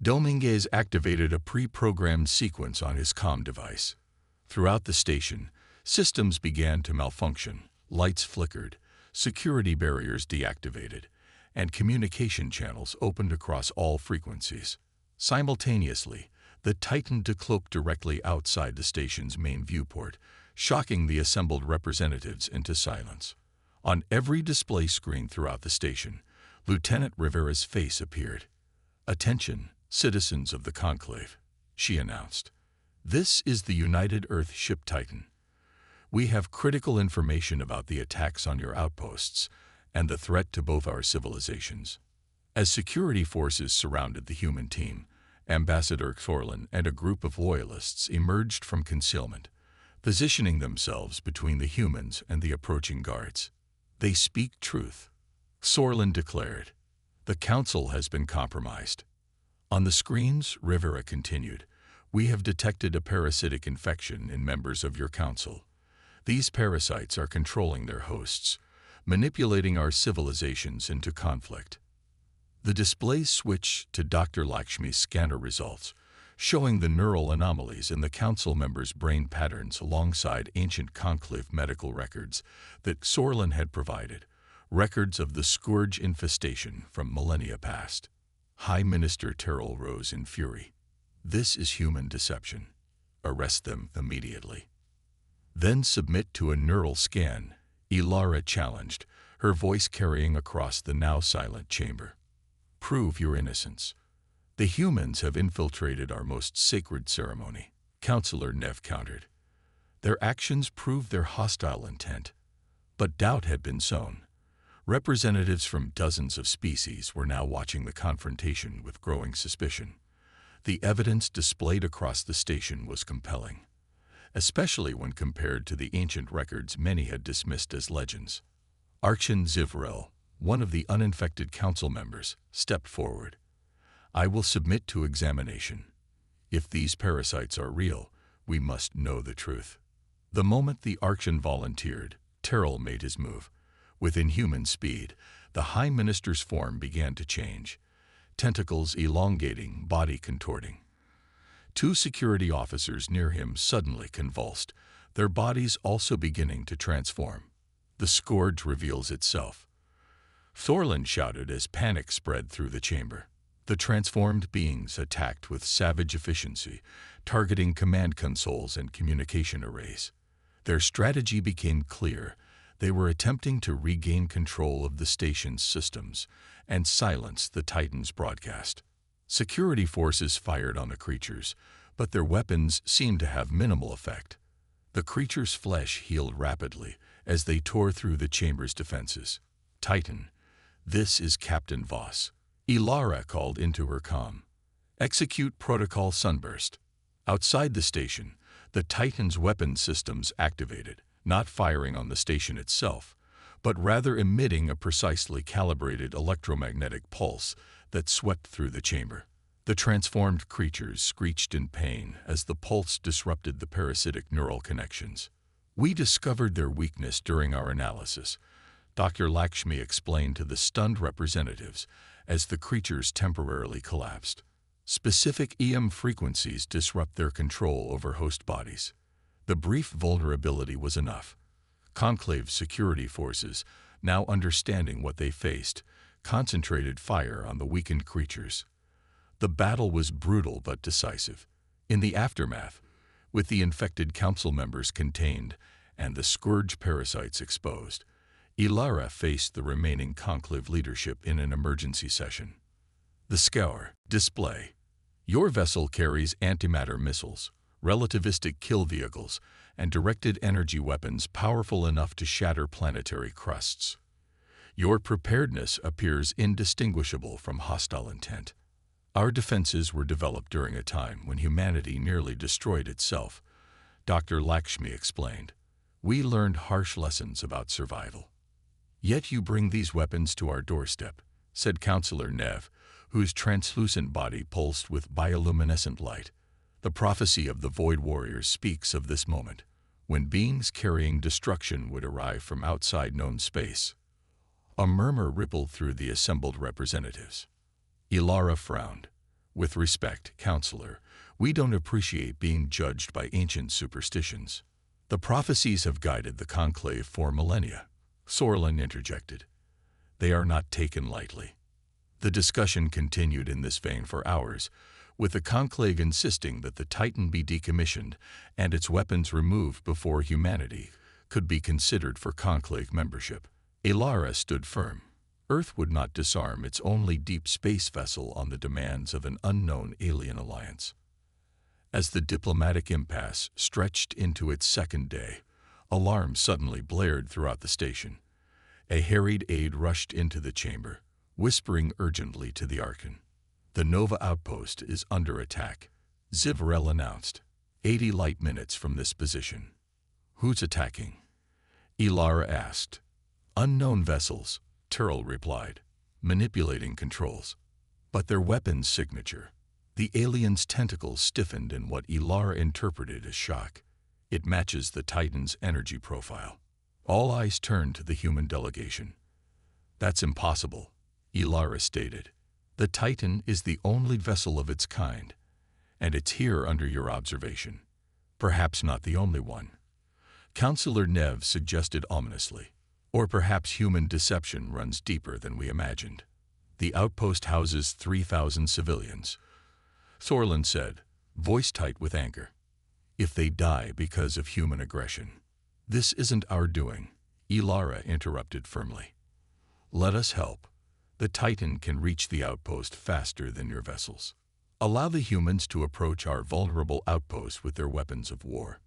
Dominguez activated a pre-programmed sequence on his comm device. Throughout the station, systems began to malfunction, lights flickered, security barriers deactivated, and communication channels opened across all frequencies. Simultaneously, the Titan decloaked directly outside the station's main viewport, shocking the assembled representatives into silence. On every display screen throughout the station, Lieutenant Rivera's face appeared. "Attention, citizens of the Conclave," she announced. "This is the United Earth ship Titan. We have critical information about the attacks on your outposts and the threat to both our civilizations." As security forces surrounded the human team, Ambassador Thorlin and a group of loyalists emerged from concealment, positioning themselves between the humans and the approaching guards. "They speak truth," Thorlin declared. "The Council has been compromised." On the screens, Rivera continued, "We have detected a parasitic infection in members of your Council. These parasites are controlling their hosts, manipulating our civilizations into conflict." The display switched to Dr. Lakshmi's scanner results, showing the neural anomalies in the Council members' brain patterns alongside ancient Conclave medical records that Thorlin had provided, records of the scourge infestation from millennia past. High Minister Terrell rose in fury. "This is human deception. Arrest them immediately." "Then submit to a neural scan," Ilara challenged, her voice carrying across the now silent chamber. "Prove your innocence. The humans have infiltrated our most sacred ceremony," Counselor Nev countered. "Their actions prove their hostile intent." But doubt had been sown. Representatives from dozens of species were now watching the confrontation with growing suspicion. The evidence displayed across the station was compelling, especially when compared to the ancient records many had dismissed as legends. Archon Zivrel, one of the uninfected council members, stepped forward. "I will submit to examination. If these parasites are real, we must know the truth." The moment the Archon volunteered, Terrell made his move. With inhuman speed, the High Minister's form began to change, tentacles elongating, body contorting. Two security officers near him suddenly convulsed, their bodies also beginning to transform. "The scourge reveals itself," Thorlin shouted as panic spread through the chamber. The transformed beings attacked with savage efficiency, targeting command consoles and communication arrays. Their strategy became clear. They were attempting to regain control of the station's systems and silence the Titan's broadcast. Security forces fired on the creatures, but their weapons seemed to have minimal effect. The creatures' flesh healed rapidly as they tore through the chamber's defenses. "Titan, this is Captain Voss," Ilara called into her comm. "Execute Protocol Sunburst." Outside the station, the Titan's weapon systems activated, not firing on the station itself, but rather emitting a precisely calibrated electromagnetic pulse that swept through the chamber. The transformed creatures screeched in pain as the pulse disrupted the parasitic neural connections. "We discovered their weakness during our analysis," Dr. Lakshmi explained to the stunned representatives as the creatures temporarily collapsed. "Specific EM frequencies disrupt their control over host bodies." The brief vulnerability was enough. Conclave security forces, now understanding what they faced, concentrated fire on the weakened creatures. The battle was brutal but decisive. In the aftermath, with the infected council members contained and the scourge parasites exposed, Ilara faced the remaining Conclave leadership in an emergency session. The Scour display. "Your vessel carries antimatter missiles, relativistic kill vehicles, and directed energy weapons powerful enough to shatter planetary crusts. Your preparedness appears indistinguishable from hostile intent. Our defenses were developed during a time when humanity nearly destroyed itself," Dr. Lakshmi explained. "We learned harsh lessons about survival." "Yet you bring these weapons to our doorstep," said Counselor Nev, whose translucent body pulsed with bioluminescent light. "The prophecy of the Void Warriors speaks of this moment, when beings carrying destruction would arrive from outside known space." A murmur rippled through the assembled representatives. Ilara frowned. With respect, Counselor, we don't appreciate being judged by ancient superstitions. The prophecies have guided the conclave for millennia, Sorlin interjected. They are not taken lightly. The discussion continued in this vein for hours, with the conclave insisting that the Titan be decommissioned and its weapons removed before humanity could be considered for conclave membership. Ilara stood firm. Earth would not disarm its only deep space vessel on the demands of an unknown alien alliance. As the diplomatic impasse stretched into its second day, alarms suddenly blared throughout the station. A harried aide rushed into the chamber, whispering urgently to the Archon. "The Nova outpost is under attack," Zivrel announced. 80 light minutes from this position. "Who's attacking?" Ilara asked. "Unknown vessels," Turl replied, manipulating controls. But their weapons signature. The alien's tentacles stiffened in what Ilara interpreted as shock. It matches the Titan's energy profile. All eyes turned to the human delegation. "That's impossible," Ilara stated. "The Titan is the only vessel of its kind, and it's here under your observation. Perhaps not the only one," Counselor Nev suggested ominously. "Or perhaps human deception runs deeper than we imagined. The outpost houses 3,000 civilians," Sorlin said, voice tight with anger. "If they die because of human aggression." "This isn't our doing," Ilara interrupted firmly. "Let us help. The Titan can reach the outpost faster than your vessels. Allow the humans to approach our vulnerable outpost with their weapons of war."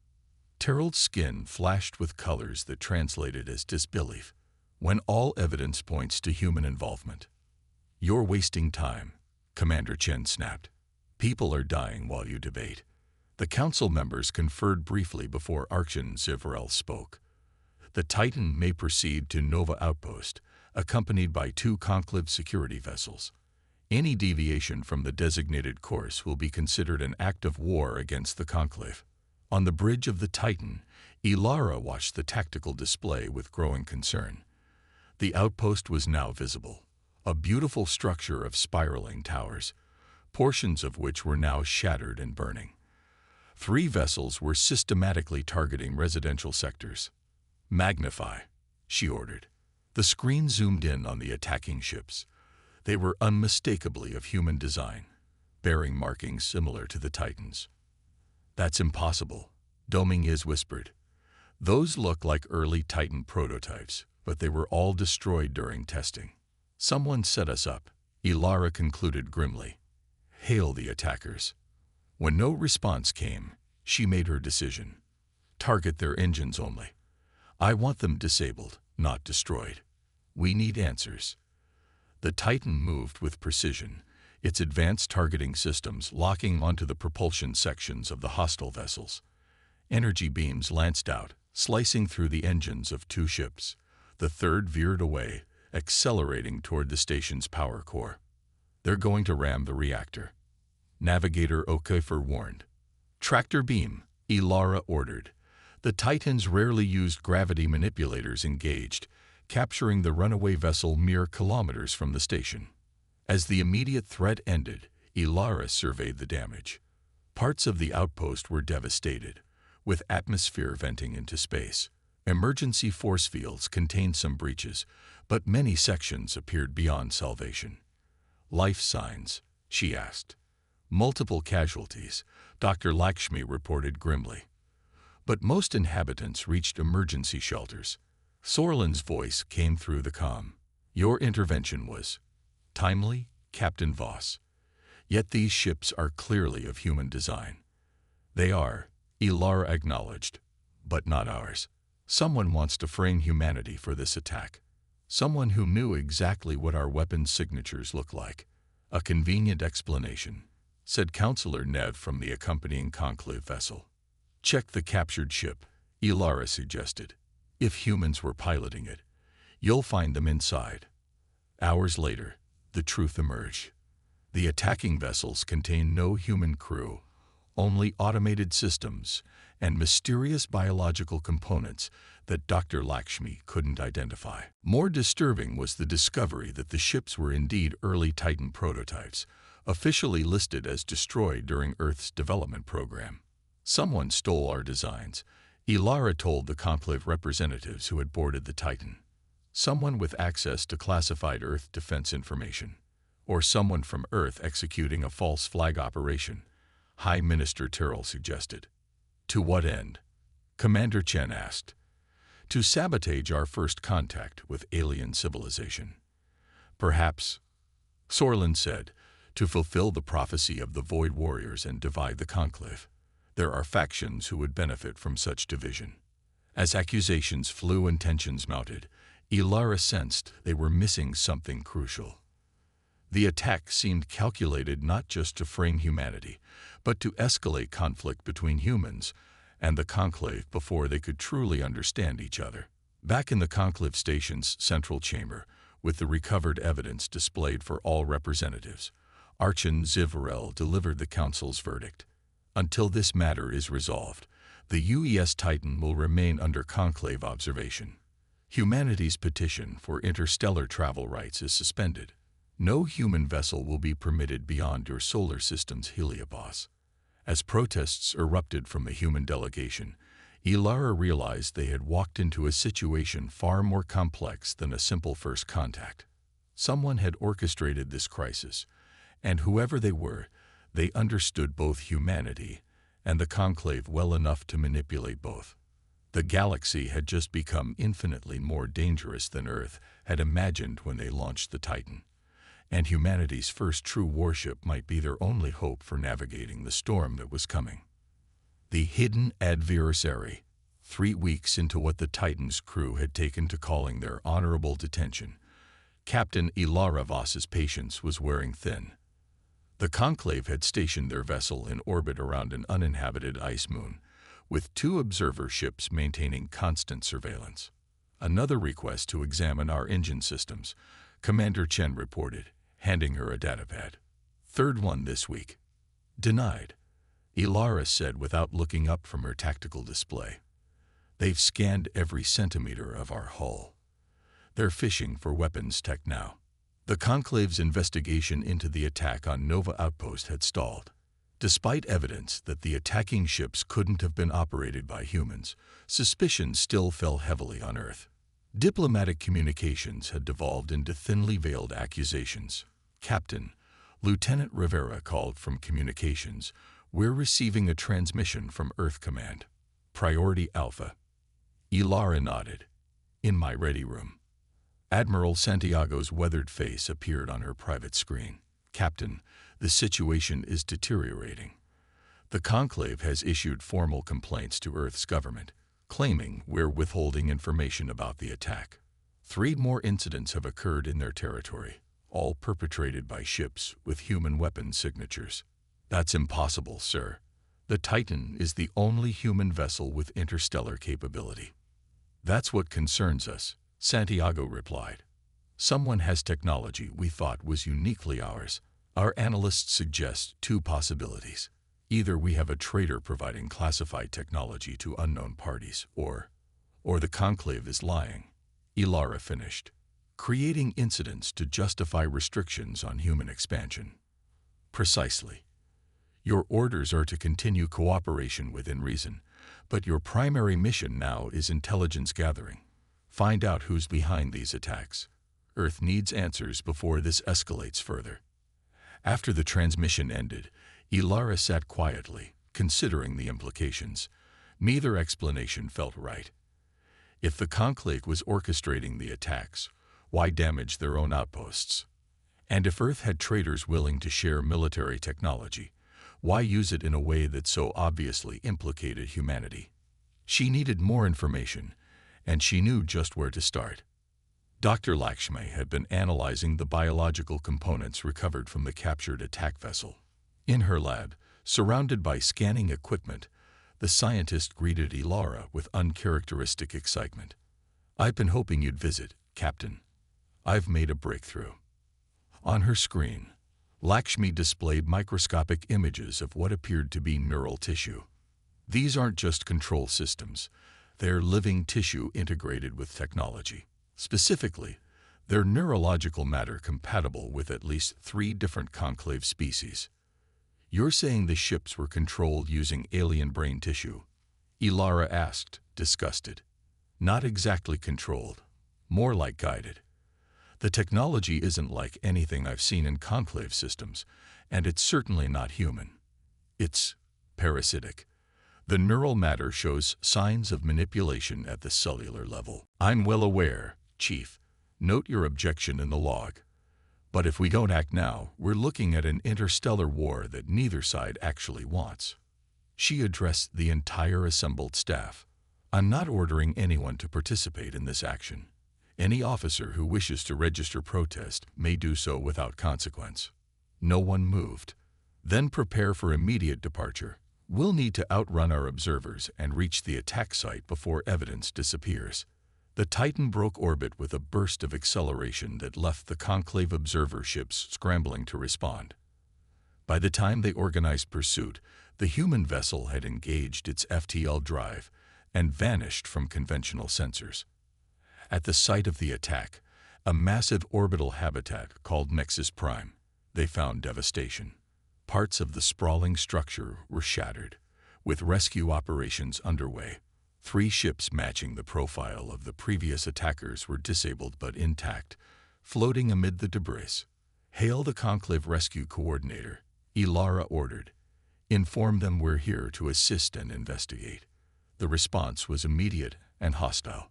Terrell's skin flashed with colors that translated as disbelief, when all evidence points to human involvement. "You're wasting time," Commander Chen snapped. "People are dying while you debate." The council members conferred briefly before Archon Zivrel spoke. "The Titan may proceed to Nova Outpost, accompanied by 2 conclave security vessels. Any deviation from the designated course will be considered an act of war against the conclave." On the bridge of the Titan, Ilara watched the tactical display with growing concern. The outpost was now visible, a beautiful structure of spiraling towers, portions of which were now shattered and burning. 3 vessels were systematically targeting residential sectors. "Magnify," she ordered. The screen zoomed in on the attacking ships. They were unmistakably of human design, bearing markings similar to the Titans. "That's impossible," Dominguez whispered. "Those look like early Titan prototypes, but they were all destroyed during testing." "Someone set us up," Ilara concluded grimly. "Hail the attackers." When no response came, she made her decision. "Target their engines only. I want them disabled, not destroyed. We need answers." The Titan moved with precision, its advanced targeting systems locking onto the propulsion sections of the hostile vessels. Energy beams lanced out, slicing through the engines of 2 ships. The third veered away, accelerating toward the station's power core. "They're going to ram the reactor," Navigator Okafor warned. "Tractor beam," Ilara ordered. The Titan's rarely used gravity manipulators engaged, capturing the runaway vessel mere kilometers from the station. As the immediate threat ended, Ilara surveyed the damage. Parts of the outpost were devastated, with atmosphere venting into space. Emergency force fields contained some breaches, but many sections appeared beyond salvation. "Life signs?" she asked. "Multiple casualties," Dr. Lakshmi reported grimly. "But most inhabitants reached emergency shelters." Sorlin's voice came through the comm. "Your intervention was timely, Captain Voss. Yet these ships are clearly of human design." "They are," Ilara acknowledged, "but not ours. Someone wants to frame humanity for this attack. Someone who knew exactly what our weapons signatures look like." "A convenient explanation," said Counselor Nev from the accompanying conclave vessel. "Check the captured ship," Ilara suggested. "If humans were piloting it, you'll find them inside." Hours later, the truth emerged. The attacking vessels contained no human crew, only automated systems and mysterious biological components that Dr. Lakshmi couldn't identify. More disturbing was the discovery that the ships were indeed early Titan prototypes, officially listed as destroyed during Earth's development program. Someone stole our designs, Ilara told the Conclave representatives who had boarded the Titan. Someone with access to classified Earth defense information. Or someone from Earth executing a false flag operation, High Minister Tyrrell suggested. To what end? Commander Chen asked. To sabotage our first contact with alien civilization. Perhaps, Sorlin said, to fulfill the prophecy of the Void Warriors and divide the Conclave. There are factions who would benefit from such division. As accusations flew and tensions mounted, Ilara sensed they were missing something crucial. The attack seemed calculated not just to frame humanity, but to escalate conflict between humans and the Conclave before they could truly understand each other. Back in the Conclave Station's central chamber, with the recovered evidence displayed for all representatives, Archon Zivarel delivered the Council's verdict. Until this matter is resolved, the UES Titan will remain under Conclave observation. Humanity's petition for interstellar travel rights is suspended. No human vessel will be permitted beyond your solar system's heliopause. As protests erupted from the human delegation, Ilara realized they had walked into a situation far more complex than a simple first contact. Someone had orchestrated this crisis, and whoever they were, they understood both humanity and the Conclave well enough to manipulate both. The galaxy had just become infinitely more dangerous than Earth had imagined when they launched the Titan, and humanity's first true warship might be their only hope for navigating the storm that was coming. The hidden adversary. 3 weeks into what the Titan's crew had taken to calling their honorable detention, Captain Ilara Voss's patience was wearing thin. The Conclave had stationed their vessel in orbit around an uninhabited ice moon, with 2 observer ships maintaining constant surveillance. Another request to examine our engine systems, Commander Chen reported, handing her a datapad. 3rd one this week. Denied, Ilara said without looking up from her tactical display. They've scanned every centimeter of our hull. They're fishing for weapons tech now. The Conclave's investigation into the attack on Nova Outpost had stalled. Despite evidence that the attacking ships couldn't have been operated by humans, suspicion still fell heavily on Earth. Diplomatic communications had devolved into thinly veiled accusations. Captain, Lieutenant Rivera called from communications. We're receiving a transmission from Earth Command. Priority Alpha. Ilara nodded. In my ready room. Admiral Santiago's weathered face appeared on her private screen. Captain, the situation is deteriorating. The Conclave has issued formal complaints to Earth's government, claiming we're withholding information about the attack. 3 more incidents have occurred in their territory, all perpetrated by ships with human weapons signatures. That's impossible, sir. The Titan is the only human vessel with interstellar capability. That's what concerns us, Santiago replied. Someone has technology we thought was uniquely ours. Our analysts suggest 2 possibilities. Either we have a traitor providing classified technology to unknown parties, or the Conclave is lying. Ilara finished, creating incidents to justify restrictions on human expansion. Precisely. Your orders are to continue cooperation within reason, but your primary mission now is intelligence gathering. Find out who's behind these attacks. Earth needs answers before this escalates further. After the transmission ended, Ilara sat quietly, considering the implications. Neither explanation felt right. If the Conclave was orchestrating the attacks, why damage their own outposts? And if Earth had traitors willing to share military technology, why use it in a way that so obviously implicated humanity? She needed more information, and she knew just where to start. Dr. Lakshmi had been analyzing the biological components recovered from the captured attack vessel. In her lab, surrounded by scanning equipment, the scientist greeted Ilara with uncharacteristic excitement. I've been hoping you'd visit, Captain. I've made a breakthrough. On her screen, Lakshmi displayed microscopic images of what appeared to be neural tissue. These aren't just control systems. They're living tissue integrated with technology. Specifically, They're neurological matter compatible with at least 3 different conclave species. You're saying the ships were controlled using alien brain tissue? Ilara asked, disgusted. Not exactly controlled, more like guided. The technology isn't like anything I've seen in conclave systems, and it's certainly not human. It's parasitic. The neural matter shows signs of manipulation at the cellular level. I'm well aware, Chief. Note your objection in the log. But if we don't act now, we're looking at an interstellar war that neither side actually wants. She addressed the entire assembled staff. I'm not ordering anyone to participate in this action. Any officer who wishes to register protest may do so without consequence. No one moved. Then prepare for immediate departure. We'll need to outrun our observers and reach the attack site before evidence disappears. The Titan broke orbit with a burst of acceleration that left the conclave observer ships scrambling to respond. By the time they organized pursuit, the human vessel had engaged its FTL drive and vanished from conventional sensors. At the site of the attack, a massive orbital habitat called Nexus Prime, they found devastation. Parts of the sprawling structure were shattered, with rescue operations underway. 3 ships matching the profile of the previous attackers were disabled but intact, floating amid the debris. Hail the Conclave Rescue Coordinator, Ilara ordered. Inform them we're here to assist and investigate. The response was immediate and hostile.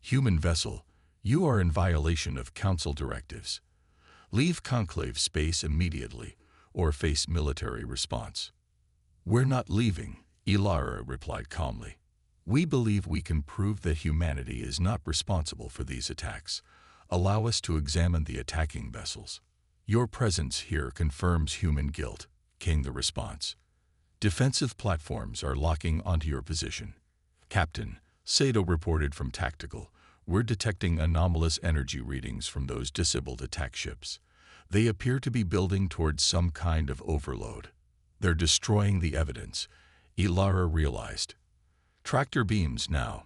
Human vessel, you are in violation of Council directives. Leave Conclave space immediately, or face military response. We're not leaving, Ilara replied calmly. We believe we can prove that humanity is not responsible for these attacks. Allow us to examine the attacking vessels. Your presence here confirms human guilt, came the response. Defensive platforms are locking onto your position. Captain, Sato reported from Tactical, we're detecting anomalous energy readings from those disabled attack ships. They appear to be building towards some kind of overload. They're destroying the evidence, Ilara realized. Tractor beams now.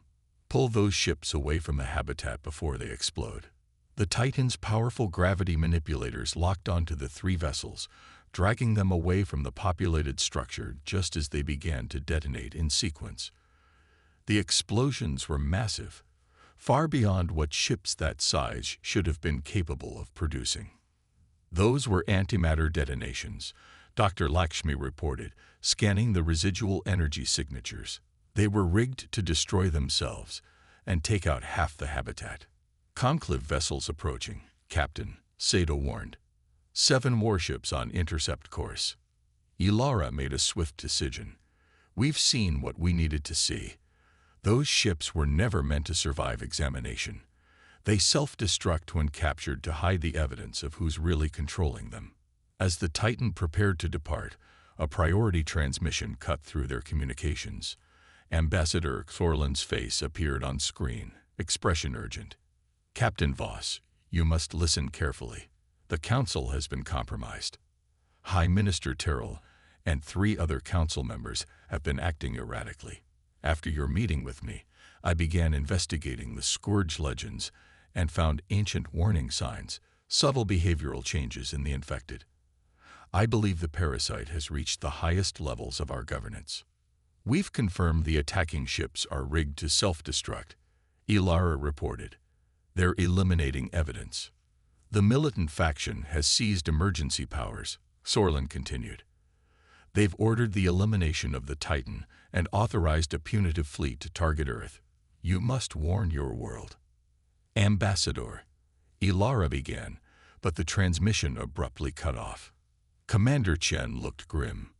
Pull those ships away from the habitat before they explode. The Titan's powerful gravity manipulators locked onto the 3 vessels, dragging them away from the populated structure just as they began to detonate in sequence. The explosions were massive, far beyond what ships that size should have been capable of producing. Those were antimatter detonations, Dr. Lakshmi reported, scanning the residual energy signatures. They were rigged to destroy themselves and take out half the habitat. Conclave vessels approaching, Captain, Sato warned. 7 warships on intercept course. Ilara made a swift decision. We've seen what we needed to see. Those ships were never meant to survive examination. They self-destruct when captured to hide the evidence of who's really controlling them. As the Titan prepared to depart, a priority transmission cut through their communications. Ambassador Thorland's face appeared on screen, expression urgent. Captain Voss, you must listen carefully. The Council has been compromised. High Minister Terrell and 3 other Council members have been acting erratically. After your meeting with me, I began investigating the Scourge legends and found ancient warning signs, subtle behavioral changes in the infected. I believe the parasite has reached the highest levels of our governance. We've confirmed the attacking ships are rigged to self-destruct, Ilara reported. They're eliminating evidence. The militant faction has seized emergency powers, Sorlin continued. They've ordered the elimination of the Titan and authorized a punitive fleet to target Earth. You must warn your world. Ambassador, Ilara began, but the transmission abruptly cut off. Commander Chen looked grim.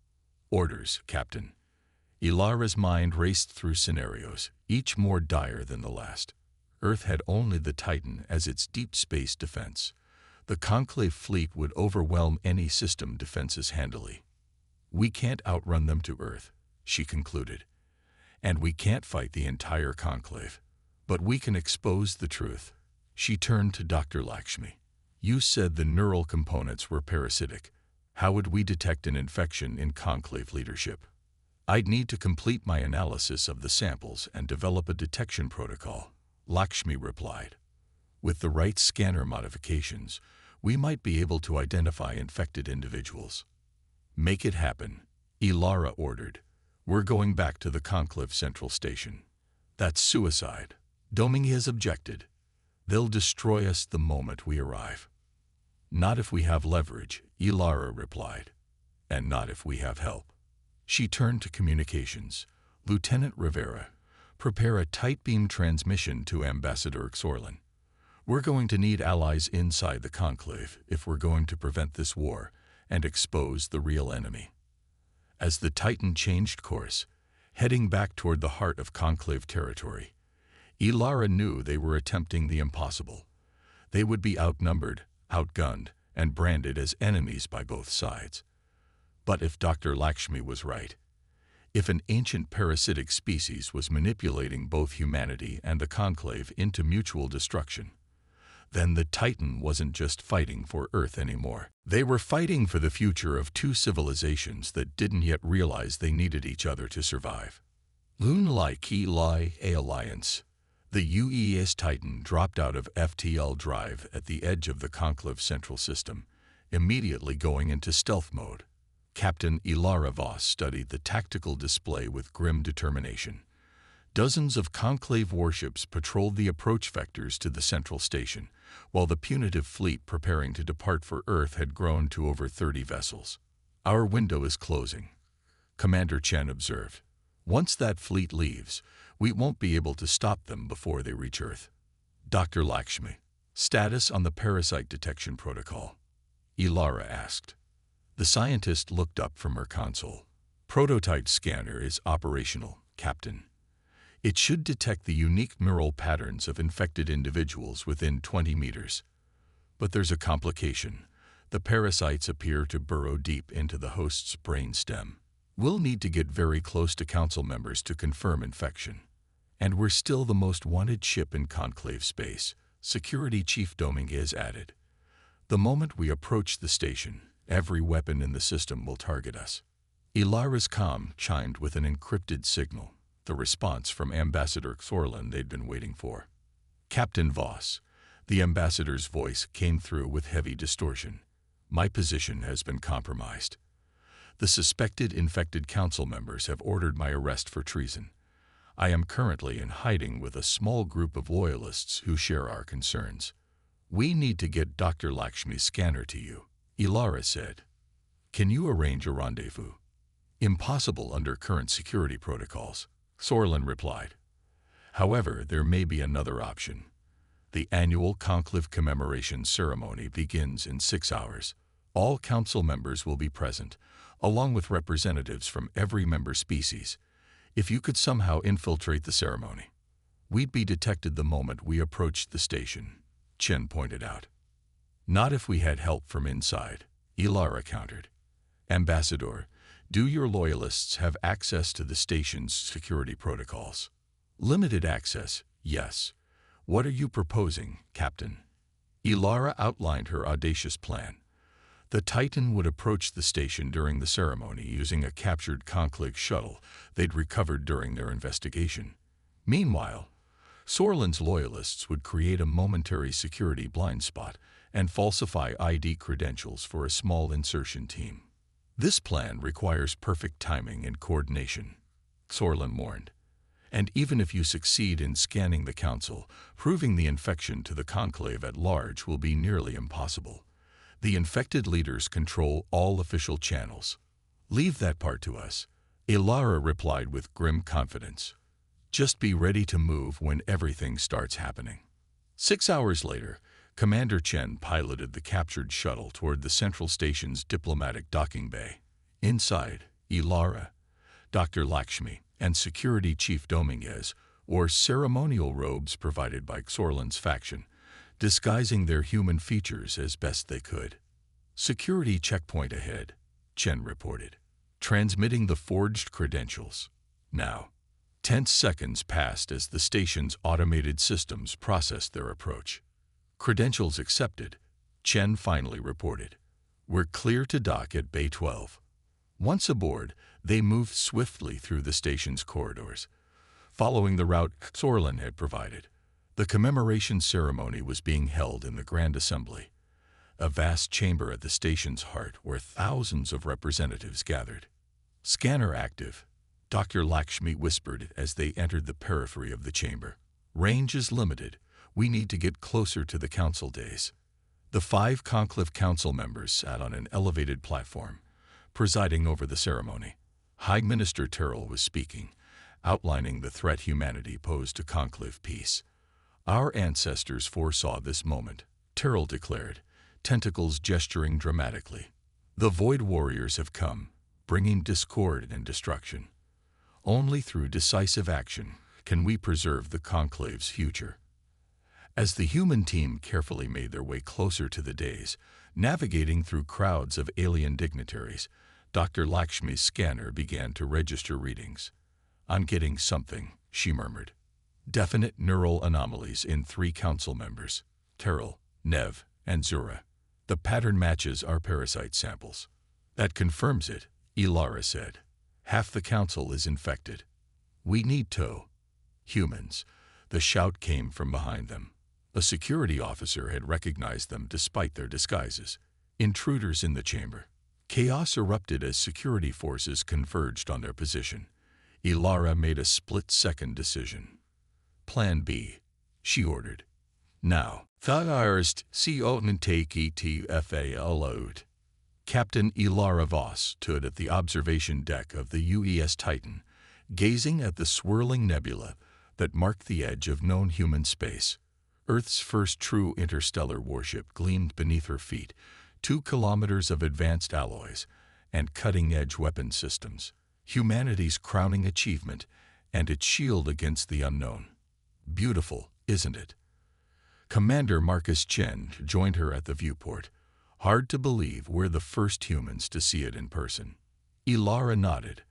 Orders, Captain. Ilara's mind raced through scenarios, each more dire than the last. Earth had only the Titan as its deep space defense. The Conclave fleet would overwhelm any system defenses handily. We can't outrun them to Earth, she concluded. And we can't fight the entire Conclave. But we can expose the truth. She turned to Dr. Lakshmi. You said the neural components were parasitic. How would we detect an infection in Conclave leadership? I'd need to complete my analysis of the samples and develop a detection protocol, Lakshmi replied. With the right scanner modifications, we might be able to identify infected individuals. Make it happen, Ilara ordered. We're going back to the Conclave Central Station. That's suicide, Dominguez objected. They'll destroy us the moment we arrive. Not if we have leverage, Ilara replied. And not if we have help. She turned to communications. Lieutenant Rivera, prepare a tight beam transmission to Ambassador Xorlin. We're going to need allies inside the Conclave if we're going to prevent this war and expose the real enemy. As the Titan changed course, heading back toward the heart of Conclave territory, Ilara knew they were attempting the impossible. They would be outnumbered, outgunned, and branded as enemies by both sides. But if Dr. Lakshmi was right, if an ancient parasitic species was manipulating both humanity and the Conclave into mutual destruction, then the Titan wasn't just fighting for Earth anymore. They were fighting for the future of two civilizations that didn't yet realize they needed each other to survive. Loon-like Eli Alliance. The UES Titan dropped out of FTL drive at the edge of the Conclave Central System, immediately going into stealth mode. Captain Ilara Voss studied the tactical display with grim determination. Dozens of Conclave warships patrolled the approach vectors to the Central Station, while the punitive fleet preparing to depart for Earth had grown to over 30 vessels. Our window is closing, Commander Chen observed. Once that fleet leaves, we won't be able to stop them before they reach Earth. Dr. Lakshmi, status on the parasite detection protocol? Ilara asked. The scientist looked up from her console. Prototype scanner is operational, Captain. It should detect the unique neural patterns of infected individuals within 20 meters. But there's a complication. The parasites appear to burrow deep into the host's brain stem. We'll need to get very close to council members to confirm infection. And we're still the most wanted ship in Conclave space, Security Chief Dominguez added. The moment we approach the station, every weapon in the system will target us. Ilara's comm chimed with an encrypted signal, the response from Ambassador Xorlin they'd been waiting for. Captain Voss, the ambassador's voice came through with heavy distortion. My position has been compromised. The suspected infected council members have ordered my arrest for treason. I am currently in hiding with a small group of loyalists who share our concerns. We need to get Dr. Lakshmi's scanner to you, Ilara said. Can you arrange a rendezvous? Impossible under current security protocols, Xorlin replied. However, there may be another option. The annual Conclave commemoration ceremony begins in 6 hours. All council members will be present, along with representatives from every member species. If you could somehow infiltrate the ceremony, we'd be detected the moment we approached the station, Chen pointed out. Not if we had help from inside, Ilara countered. Ambassador, do your loyalists have access to the station's security protocols? Limited access, yes. What are you proposing, Captain? Ilara outlined her audacious plan. The Titan would approach the station during the ceremony using a captured Conclave shuttle they'd recovered during their investigation. Meanwhile, Xorlin's loyalists would create a momentary security blind spot and falsify ID credentials for a small insertion team. This plan requires perfect timing and coordination, Xorlin warned. And even if you succeed in scanning the Council, proving the infection to the Conclave at large will be nearly impossible. The infected leaders control all official channels. Leave that part to us, Ilara replied with grim confidence. Just be ready to move when everything starts happening. 6 hours later, Commander Chen piloted the captured shuttle toward the Central Station's diplomatic docking bay. Inside, Ilara, Dr. Lakshmi, and Security Chief Dominguez wore ceremonial robes provided by Xorlin's faction, disguising their human features as best they could. Security checkpoint ahead, Chen reported, transmitting the forged credentials. Now, tense seconds passed as the station's automated systems processed their approach. Credentials accepted, Chen finally reported. We're clear to dock at Bay 12. Once aboard, they moved swiftly through the station's corridors, following the route Xorlin had provided. The commemoration ceremony was being held in the Grand Assembly, a vast chamber at the station's heart where thousands of representatives gathered. "Scanner active," Dr. Lakshmi whispered as they entered the periphery of the chamber. "Range is limited. We need to get closer to the council days." The 5 Conclave Council members sat on an elevated platform, presiding over the ceremony. High Minister Terrell was speaking, outlining the threat humanity posed to Conclave peace. "Our ancestors foresaw this moment," Terrell declared, tentacles gesturing dramatically. "The Void Warriors have come, bringing discord and destruction. Only through decisive action can we preserve the Conclave's future." As the human team carefully made their way closer to the days, navigating through crowds of alien dignitaries, Dr. Lakshmi's scanner began to register readings. "I'm getting something," she murmured. "Definite neural anomalies in 3 council members, Terrell, Nev, and Zura. The pattern matches our parasite samples." "That confirms it," Ilara said. "Half the council is infected. We need to." "Humans." The shout came from behind them. A security officer had recognized them despite their disguises. Intruders in the chamber. Chaos erupted as security forces converged on their position. Ilara made a split-second decision. "Plan B," she ordered. "Now." "Thirst CONTKTFA allowed." Captain Ilara Voss stood at the observation deck of the UES Titan, gazing at the swirling nebula that marked the edge of known human space. Earth's first true interstellar warship gleamed beneath her feet, 2 kilometers of advanced alloys and cutting-edge weapon systems, humanity's crowning achievement and its shield against the unknown. "Beautiful, isn't it?" Commander Marcus Chen joined her at the viewport. "Hard to believe we're the first humans to see it in person." Ilara nodded.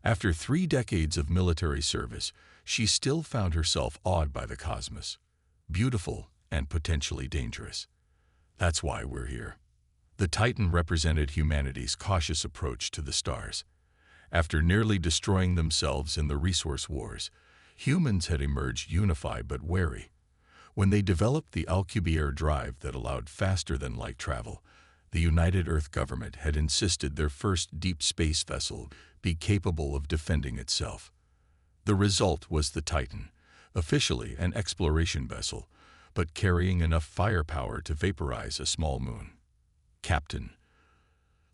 After 3 decades of military service, she still found herself awed by the cosmos. Beautiful and potentially dangerous. That's why we're here. The Titan represented humanity's cautious approach to the stars. After nearly destroying themselves in the resource wars, humans had emerged unified but wary. When they developed the Alcubierre drive that allowed faster-than-light travel, the United Earth government had insisted their first deep space vessel be capable of defending itself. The result was the Titan, officially an exploration vessel, but carrying enough firepower to vaporize a small moon. "Captain."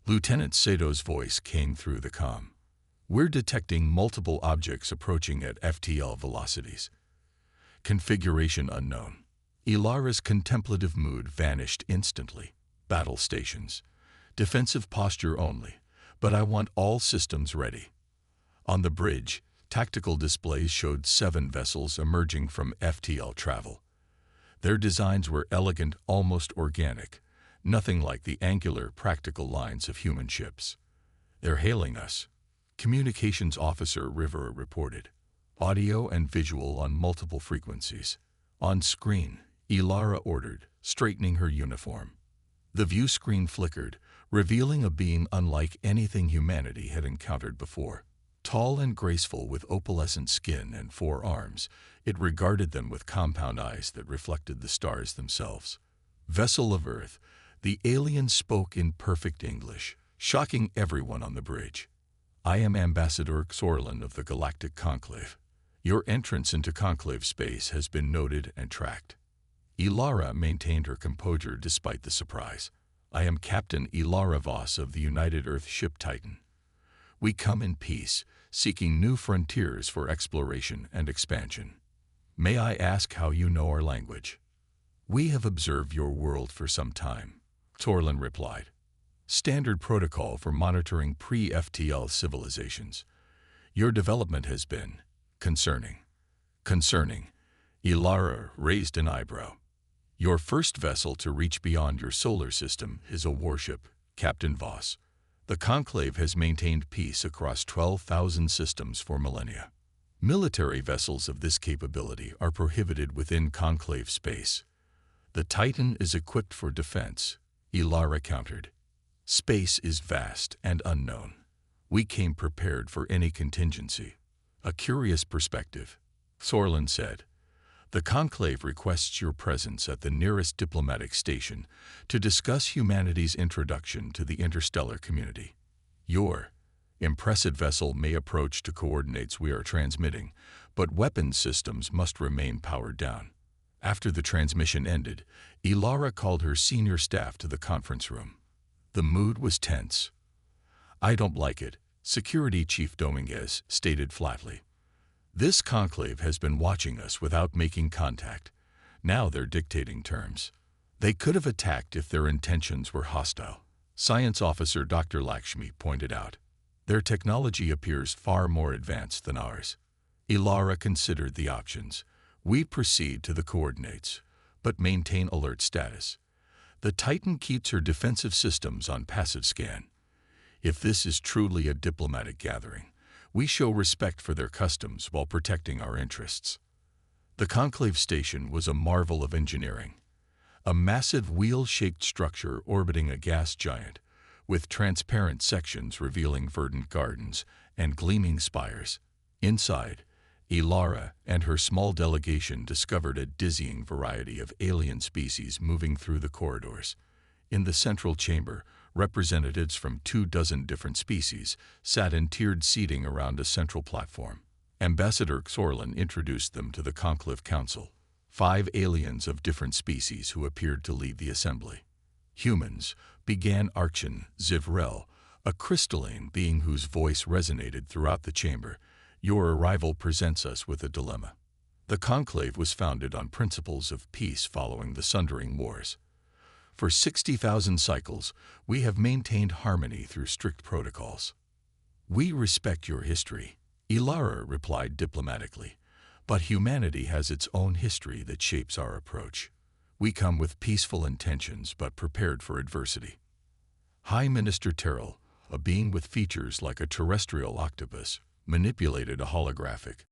Lieutenant Sato's voice came through the comm. "We're detecting multiple objects approaching at FTL velocities. Configuration unknown." Ilara's contemplative mood vanished instantly. "Battle stations. Defensive posture only, but I want all systems ready." On the bridge, tactical displays showed 7 vessels emerging from FTL travel. Their designs were elegant, almost organic, nothing like the angular, practical lines of human ships. "They're hailing us," Communications Officer Rivera reported. "Audio and visual on multiple frequencies." "On screen," Ilara ordered, straightening her uniform. The view screen flickered, revealing a being unlike anything humanity had encountered before. Tall and graceful with opalescent skin and 4 arms, it regarded them with compound eyes that reflected the stars themselves. "Vessel of Earth," the alien spoke in perfect English, shocking everyone on the bridge. "I am Ambassador Xorlin of the Galactic Conclave. Your entrance into Conclave space has been noted and tracked." Ilara maintained her composure despite the surprise. "I am Captain Ilara Voss of the United Earth ship Titan. We come in peace, seeking new frontiers for exploration and expansion. May I ask how you know our language?" "We have observed your world for some time," Xorlin replied. "Standard protocol for monitoring pre-FTL civilizations. Your development has been concerning." "Concerning?" Ilara raised an eyebrow. "Your first vessel to reach beyond your solar system is a warship, Captain Voss. The Conclave has maintained peace across 12,000 systems for millennia. Military vessels of this capability are prohibited within Conclave space. The Titan is equipped for defense," Ilara countered. "Space is vast and unknown. We came prepared for any contingency." "A curious perspective," Xorlin said. The conclave requests your presence at the nearest diplomatic station to discuss humanity's introduction to the interstellar community. Your impressive vessel may approach to coordinates we are transmitting, but weapons systems must remain powered down. After the transmission ended, Ilara called her senior staff to the conference room. The mood was tense. "I don't like it," Security Chief Dominguez stated flatly. "This conclave has been watching us without making contact. Now they're dictating terms. They could have attacked if their intentions were hostile," Science Officer Dr. Lakshmi pointed out. "Their technology appears far more advanced than ours." Ilara considered the options. "We proceed to the coordinates, but maintain alert status. The Titan keeps her defensive systems on passive scan. If this is truly a diplomatic gathering, we show respect for their customs while protecting our interests." The conclave station was a marvel of engineering. A massive wheel-shaped structure orbiting a gas giant, with transparent sections revealing verdant gardens and gleaming spires. Inside, Ilara and her small delegation discovered a dizzying variety of alien species moving through the corridors. In the central chamber, representatives from 24 different species sat in tiered seating around a central platform. Ambassador Xorlin introduced them to the Conclave Council, 5 aliens of different species who appeared to lead the assembly. "Humans," began Archon Zivrel, a crystalline being whose voice resonated throughout the chamber. "Your arrival presents us with a dilemma. The Conclave was founded on principles of peace following the Sundering Wars. For 60,000 cycles, we have maintained harmony through strict protocols. We respect your history," Ilara replied diplomatically, "but humanity has its own history that shapes our approach. We come with peaceful intentions but prepared for adversity." High Minister Terrell, a being with features like a terrestrial octopus, manipulated a holographic